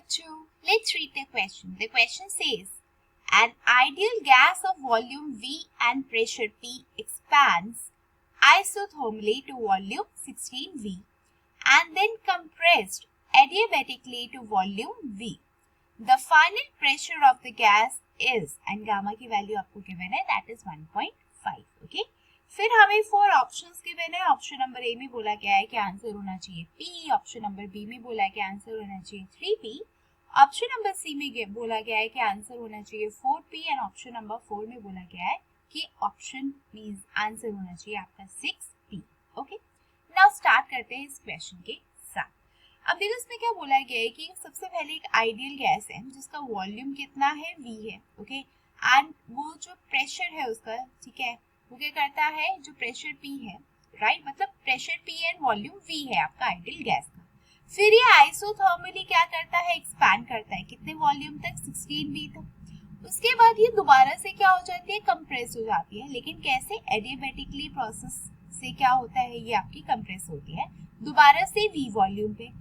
बच्चों, let's read the question. The question says, an ideal gas of volume V and pressure P expands isothermally to volume 16V and then compressed adiabatically to volume V. The final pressure of the gas is, and gamma की value आपको given है, that is 1.5. Okay. फिर हमें 4 options given है. Option number A में बोला गया है कि आंसर होना चाहिए P. ऑप्शन नंबर बी में बोला है कि आंसर होना चाहिए 3P. ऑप्शन नंबर सी में बोला गया है कि आंसर होना चाहिए 4P एंड ऑप्शन नंबर 4 में बोला गया है कि ऑप्शन मींस आंसर होना चाहिए आपका 6P. ओके, नाउ स्टार्ट करते हैं इस क्वेश्चन के साथ. अब देखो इसमें क्या बोला गया है कि सबसे पहले एक आइडियल गैस है जिसका वॉल्यूम कितना है V है. ओके, एंड वो जो प्रेशर है उसका, ठीक है, वो क्या करता है, जो प्रेशर P है, राइट, मतलब pressure P and volume V है आपका आइडियल गैस का. फिर ये आइसोथर्मली क्या करता है, एक्सपैंड करता है कितने वॉल्यूम तक, 16V तक. उसके बाद ये दोबारा से क्या हो जाती है, कंप्रेस हो जाती है. लेकिन कैसे, एडियाबैटिकली प्रोसेस से क्या होता है, ये आपकी कंप्रेस होती है दोबारा से V वॉल्यूम पे.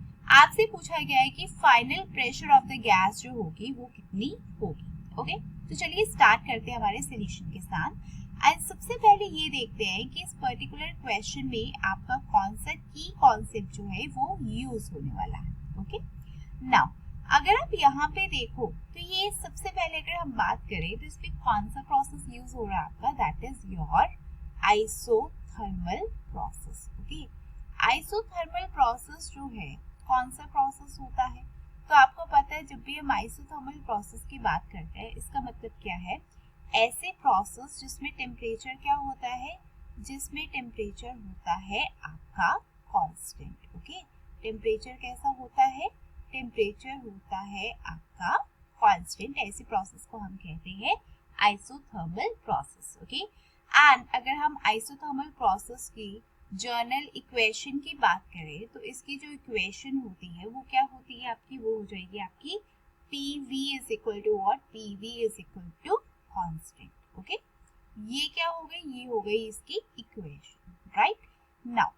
आपसे पूछा गया है कि final pressure of the gas जो होगी वो कितनी होगी. ओके, तो चलिए स्टार्ट करते हैं हमारे सॉल्यूशन के साथ. एंड सबसे पहले ये देखते हैं कि इस पर्टिकुलर क्वेश्चन में आपका कौन सा की कॉन्सेप्ट जो है वो यूज होने वाला है. ओके, नाउ अगर आप यहाँ पे देखो तो ये सबसे पहले अगर हम बात करें तो इसमें कौन सा प्रोसेस यूज हो रहा है आपका, that is your isothermal process. Okay, isothermal process जो है कौन सा प्रोसेस होता है, तो आपको पता है जब भी हम आइसोथर्मल प्रोसेस की बात करते हैं इसका मतलब क्या है, ऐसे प्रोसेस जिसमें टेम्परेचर क्या होता है, जिसमें टेम्परेचर होता है आपका कांस्टेंट. ओके, टेम्परेचर कैसा होता है, टेम्परेचर होता है आपका कांस्टेंट. ऐसे प्रोसेस को हम कहते हैं आइसोथर्मल प्रोसेस. ओके, एंड अगर हम आइसोथर्मल प्रोसेस की जर्नल इक्वेशन की बात करें तो इसकी जो इक्वेशन होती है वो क्या होती है आपकी, वो हो जाएगी आपकी PV is equal to what, PV is equal to constant. Okay, ये क्या हो गई, ये हो गई इसकी इक्वेशन, राइट. नाउ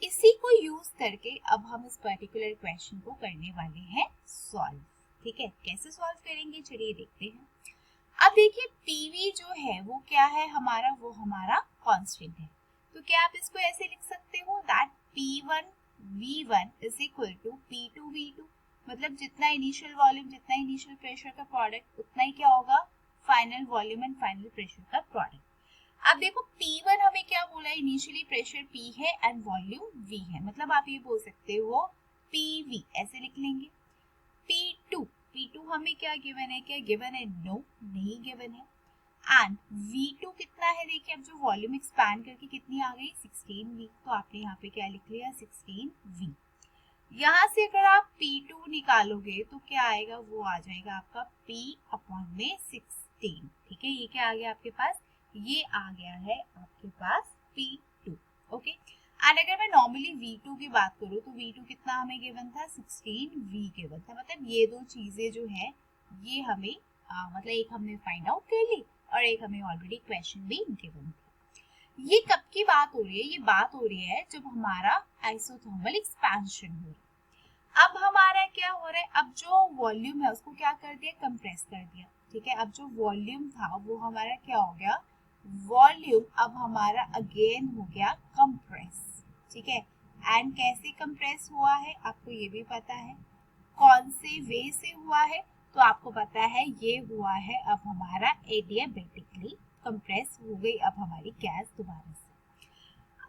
इसी को यूज करके अब हम इस पर्टिकुलर क्वेश्चन को करने वाले हैं सॉल्व. ठीक है, कैसे सॉल्व करेंगे चलिए देखते हैं. अब देखिए PV जो है वो क्या है हमारा, वो हमारा कांस्टेंट है. तो क्या आप इसको ऐसे लिख सकते हो, that P1 V1 is equal to P2 V2, मतलब जितना इनिशियल वॉल्यूम जितना इनिशियल प्रेशर का प्रोडक्ट उतना ही क्या होगा, final volume and final pressure का प्रोडक्ट. अब देखो P1 हमें क्या बोला, इनिशियली प्रेशर P है एंड वॉल्यूम V है, मतलब आप ये बोल सकते हो PV ऐसे लिख लेंगे. P2 हमें क्या गिवन है, क्या गिवन है, नो नहीं गिवन है. एंड V2 कितना है, देखिए अब जो वॉल्यूम एक्सपैंड करके कितनी आ गई, 16V, तो आपने यहाँ पे क्या लिख लिया, 16V. यहाँ से अगर आप P2 निकालोगे तो क्या आएगा, वो आ जाएगा आपका P अपॉन में 16. ठीक है, ये क्या आ गया आपके पास, ये आ गया है आपके पास P2. ओके, एंड अगर मैं नॉर्मली V2 की बात करूँ तो V2 कितना हमें गिवन था, 16V गिवन था. मतलब ये दो चीजें जो है ये हमें मतलब एक हमने फाइंड आउट कर ली और एक हमें ऑलरेडी क्वेश्चन भी गिवन था. ये कब की बात हो रही है, ये बात हो रही है जब हमारा आइसोथर्मल एक्सपेंशन हो रहा है. अब हमारा क्या हो रहा है, अब जो वॉल्यूम है उसको क्या कर दिया, कंप्रेस कर दिया. ठीक है, अब जो वॉल्यूम था वो हमारा क्या हो गया, वॉल्यूम अब हमारा अगेन हो गया कंप्रेस. ठीक है, एंड कैसे कंप्रेस हुआ है आपको ये भी पता है, कौन से वे से हुआ है, तो आपको पता है ये हुआ है अब हमारा एडियाबैटिकली कंप्रेस हो गई अब हमारी गैस दोबारा से.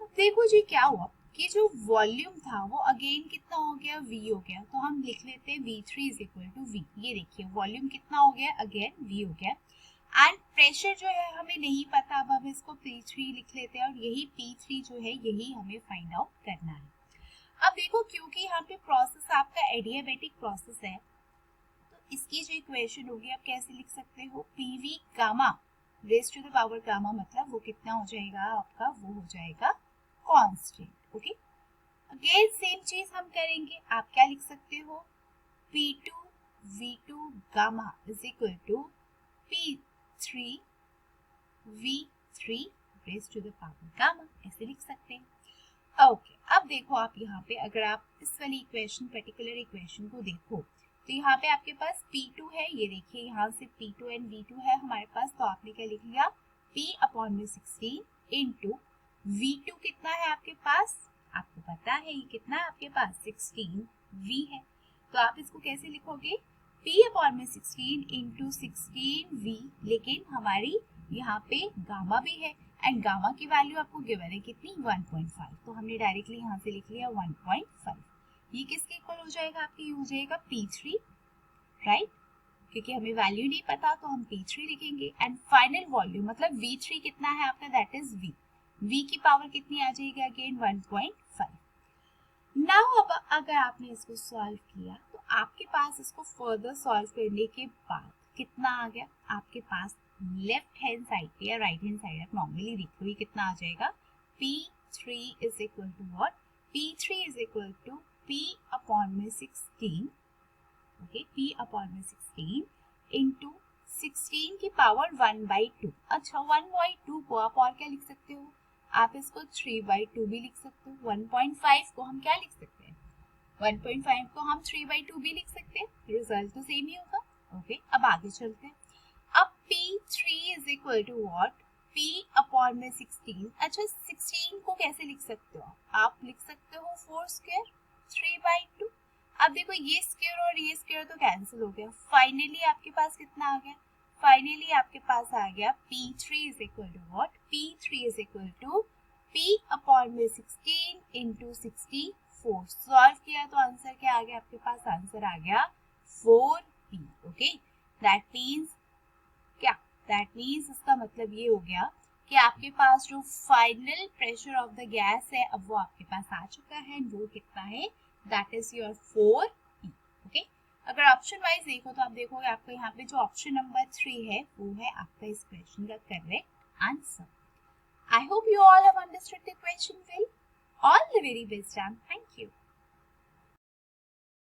अब देखो जी क्या हुआ कि जो वॉल्यूम था वो अगेन कितना हो गया, V हो गया. तो हम लिख लेते हैं V3 is equal to V. ये देखिए वॉल्यूम कितना हो गया, अगेन V हो गया. एंड प्रेशर जो है हमें नहीं पता, अब हम इसको P3 लिख लेते हैं और यही P3 जो है यही हमें फाइंड आउट करना है. अब देखो क्योंकि यहाँ पे प्रोसेस आपका एडियाबैटिक प्रोसेस है तो इसकी जो इक्वेशन होगी आप कैसे लिख सकते हो, PV gamma raise to the power gamma, मतलब वो कितना हो जाएगा आपका, वो हो जाएगा कांस्टेंट. ओके, अगेन सेम चीज हम करेंगे, आप क्या लिख सकते हो, P2 V2 gamma is equal to P3 V3 raise to the power gamma, ऐसे लिख सकते हैं. ओके, अब देखो आप यहाँ पे अगर आप इस वाली इक्वेशन पर्टिकुलर इक्वेशन को देखो तो यहाँ पे आपके पास P2 है, ये देखिए यहाँ से P2 एंड V2 है हमारे पास, तो आपने क्या लिख लिया P अपॉन में 16 इंटू V2 कितना है आपके पास, आपको पता है ये कितना है आपके पास 16V है, तो आप इसको कैसे लिखोगे P अपॉन में 16 इंटू 16V, लेकिन हमारी यहाँ पे गामा भी है एंड गामा की वैल्यू आपको गिवन है कितनी 1.5, तो हमने डायरेक्टली यहाँ से लिख लिया 1.5। ये किसके इक्वल हो जाएगा आपके, ये हो जाएगा P3, राइट, क्योंकि हमें वैल्यू नहीं पता तो हम P3 लिखेंगे एंड फाइनल वॉल्यूम मतलब V3 कितना है आपका, दैट इज V की पावर कितनी आ जाएगी अगेन 1.5। नाउ अब अगर आपने इसको सॉल्व किया तो आपके पास इसको फर्दर सॉल्व करने के बाद कितना आ गया आपके पास, लेफ्ट हैंड साइड पे या राइट हैंड साइड आप नॉर्मली देखो ये कितना आ जाएगा, P3 is equal to what, P3 is equal to P upon में 16, ओके, P अपॉन में 16 इंटू 16 की पावर 1/2। अच्छा 1/2 को आप और क्या लिख सकते हो, आप इसको 3/2 भी लिख सकते हो, 1.5 को हम क्या लिख सकते हैं, 1.5 को हम 3/2 भी लिख सकते हैं, रिजल्ट तो सेम ही होगा। ओके, अब आगे चलते हैं। अब P3 is equal to what, P upon में 16। अच्छा 16 को कैसे लिख सकते हो, आप लिख सकते हो 4 स्क्वायर 3/2। अब देखो ये स्क्वायर और ये स्क्वायर तो कैंसिल हो गया, फाइनली आपके पास कितना आ गया, फाइनली आपके पास आ गया P3 is equal to what, P3 is equal to P upon में 16 इंटू 64। सॉल्व किया तो आंसर क्या आ गया आपके पास, आंसर आ गया 4P। ओके, दैट मीन्स क्या, दैट मीन्स इसका मतलब ये हो गया कि आपके पास जो final pressure of the gas है अब वो आपके पास आ चुका है, वो कितना है, that is your 4P। Okay, अगर ऑप्शन वाइज देखो तो आप देखोगे आपको यहाँ पे जो ऑप्शन नंबर 3 है वो है आपका इस क्वेश्चन का correct answer. I hope you all have understood the question well. All the very best and thank